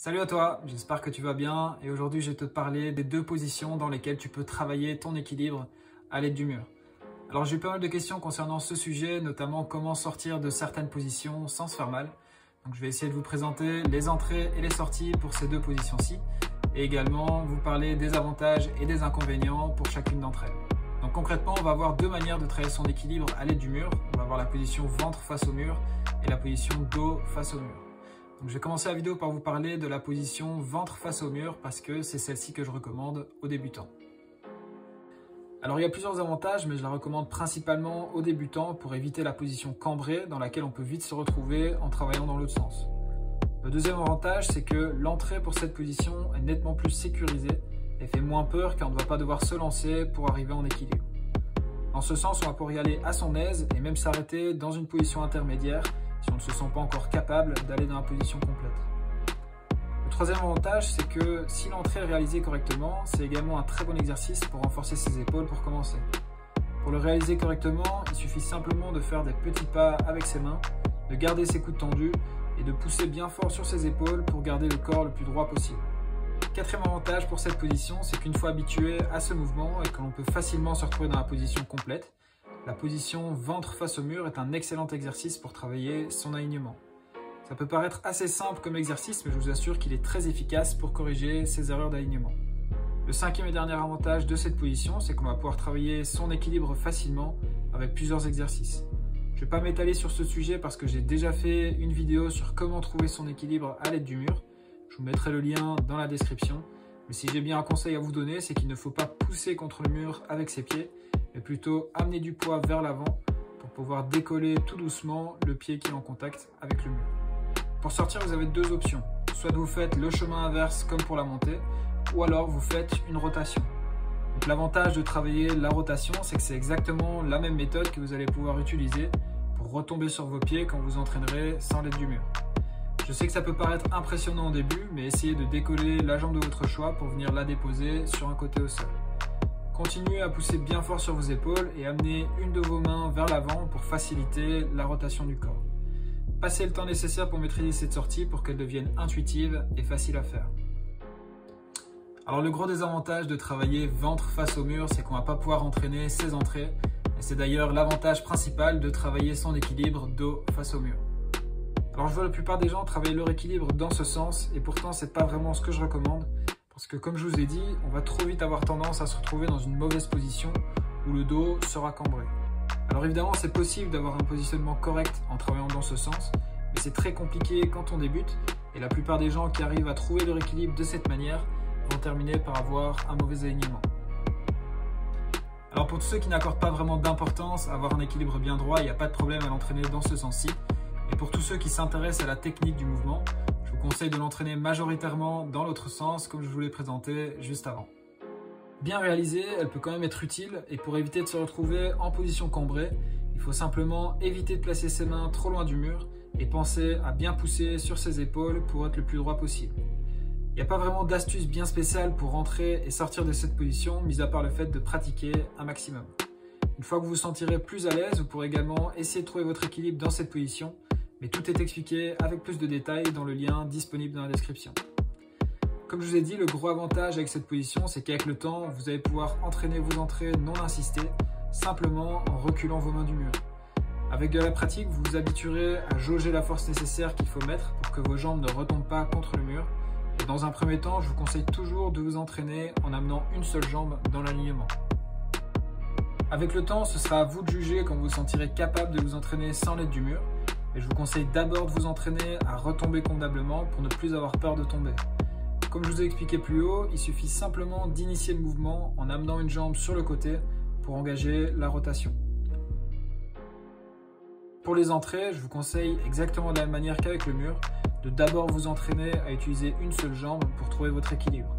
Salut à toi, j'espère que tu vas bien et aujourd'hui je vais te parler des deux positions dans lesquelles tu peux travailler ton équilibre à l'aide du mur. Alors j'ai eu pas mal de questions concernant ce sujet, notamment comment sortir de certaines positions sans se faire mal. Donc je vais essayer de vous présenter les entrées et les sorties pour ces deux positions-ci et également vous parler des avantages et des inconvénients pour chacune d'entre elles. Donc concrètement, on va avoir deux manières de travailler son équilibre à l'aide du mur. On va avoir la position ventre face au mur et la position dos face au mur. Donc je vais commencer la vidéo par vous parler de la position ventre face au mur parce que c'est celle-ci que je recommande aux débutants. Alors il y a plusieurs avantages, mais je la recommande principalement aux débutants pour éviter la position cambrée dans laquelle on peut vite se retrouver en travaillant dans l'autre sens. Le deuxième avantage, c'est que l'entrée pour cette position est nettement plus sécurisée et fait moins peur car on ne va pas devoir se lancer pour arriver en équilibre. En ce sens, on va pouvoir y aller à son aise et même s'arrêter dans une position intermédiaire si on ne se sent pas encore capable d'aller dans la position complète. Le troisième avantage, c'est que si l'entrée est réalisée correctement, c'est également un très bon exercice pour renforcer ses épaules pour commencer. Pour le réaliser correctement, il suffit simplement de faire des petits pas avec ses mains, de garder ses coudes tendus et de pousser bien fort sur ses épaules pour garder le corps le plus droit possible. Quatrième avantage pour cette position, c'est qu'une fois habitué à ce mouvement et que l'on peut facilement se retrouver dans la position complète, la position ventre face au mur est un excellent exercice pour travailler son alignement. Ça peut paraître assez simple comme exercice, mais je vous assure qu'il est très efficace pour corriger ces erreurs d'alignement. Le cinquième et dernier avantage de cette position, c'est qu'on va pouvoir travailler son équilibre facilement avec plusieurs exercices. Je ne vais pas m'étaler sur ce sujet parce que j'ai déjà fait une vidéo sur comment trouver son équilibre à l'aide du mur. Je vous mettrai le lien dans la description. Mais si j'ai bien un conseil à vous donner, c'est qu'il ne faut pas pousser contre le mur avec ses pieds, mais plutôt amener du poids vers l'avant pour pouvoir décoller tout doucement le pied qui est en contact avec le mur. Pour sortir, vous avez deux options. Soit vous faites le chemin inverse comme pour la montée, ou alors vous faites une rotation. Donc l'avantage de travailler la rotation, c'est que c'est exactement la même méthode que vous allez pouvoir utiliser pour retomber sur vos pieds quand vous entraînerez sans l'aide du mur. Je sais que ça peut paraître impressionnant au début, mais essayez de décoller la jambe de votre choix pour venir la déposer sur un côté au sol. Continuez à pousser bien fort sur vos épaules et amenez une de vos mains vers l'avant pour faciliter la rotation du corps. Passez le temps nécessaire pour maîtriser cette sortie pour qu'elle devienne intuitive et facile à faire. Alors le gros désavantage de travailler ventre face au mur, c'est qu'on ne va pas pouvoir entraîner ses entrées. Et c'est d'ailleurs l'avantage principal de travailler son équilibre dos face au mur. Alors je vois la plupart des gens travailler leur équilibre dans ce sens et pourtant c'est pas vraiment ce que je recommande parce que comme je vous ai dit, on va trop vite avoir tendance à se retrouver dans une mauvaise position où le dos sera cambré. Alors évidemment c'est possible d'avoir un positionnement correct en travaillant dans ce sens, mais c'est très compliqué quand on débute et la plupart des gens qui arrivent à trouver leur équilibre de cette manière vont terminer par avoir un mauvais alignement. Alors pour tous ceux qui n'accordent pas vraiment d'importance à avoir un équilibre bien droit, il n'y a pas de problème à l'entraîner dans ce sens-ci. Et pour tous ceux qui s'intéressent à la technique du mouvement, je vous conseille de l'entraîner majoritairement dans l'autre sens comme je vous l'ai présenté juste avant. Bien réalisée, elle peut quand même être utile et pour éviter de se retrouver en position cambrée, il faut simplement éviter de placer ses mains trop loin du mur et penser à bien pousser sur ses épaules pour être le plus droit possible. Il n'y a pas vraiment d'astuce bien spéciale pour rentrer et sortir de cette position, mis à part le fait de pratiquer un maximum. Une fois que vous vous sentirez plus à l'aise, vous pourrez également essayer de trouver votre équilibre dans cette position. Mais tout est expliqué avec plus de détails dans le lien disponible dans la description. Comme je vous ai dit, le gros avantage avec cette position, c'est qu'avec le temps, vous allez pouvoir entraîner vos entrées non insistées, simplement en reculant vos mains du mur. Avec de la pratique, vous vous habituerez à jauger la force nécessaire qu'il faut mettre pour que vos jambes ne retombent pas contre le mur. Et dans un premier temps, je vous conseille toujours de vous entraîner en amenant une seule jambe dans l'alignement. Avec le temps, ce sera à vous de juger quand vous vous sentirez capable de vous entraîner sans l'aide du mur. Et je vous conseille d'abord de vous entraîner à retomber convenablement pour ne plus avoir peur de tomber. Comme je vous ai expliqué plus haut, il suffit simplement d'initier le mouvement en amenant une jambe sur le côté pour engager la rotation. Pour les entrées, je vous conseille exactement de la même manière qu'avec le mur, de d'abord vous entraîner à utiliser une seule jambe pour trouver votre équilibre.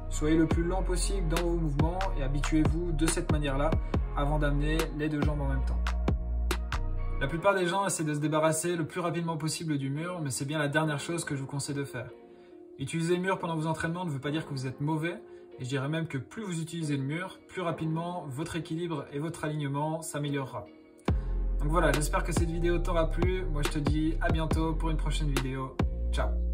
Soyez le plus lent possible dans vos mouvements et habituez-vous de cette manière-là avant d'amener les deux jambes en même temps. La plupart des gens essaient de se débarrasser le plus rapidement possible du mur, mais c'est bien la dernière chose que je vous conseille de faire. Utiliser le mur pendant vos entraînements ne veut pas dire que vous êtes mauvais, et je dirais même que plus vous utilisez le mur, plus rapidement votre équilibre et votre alignement s'améliorera. Donc voilà, j'espère que cette vidéo t'aura plu. Moi je te dis à bientôt pour une prochaine vidéo. Ciao!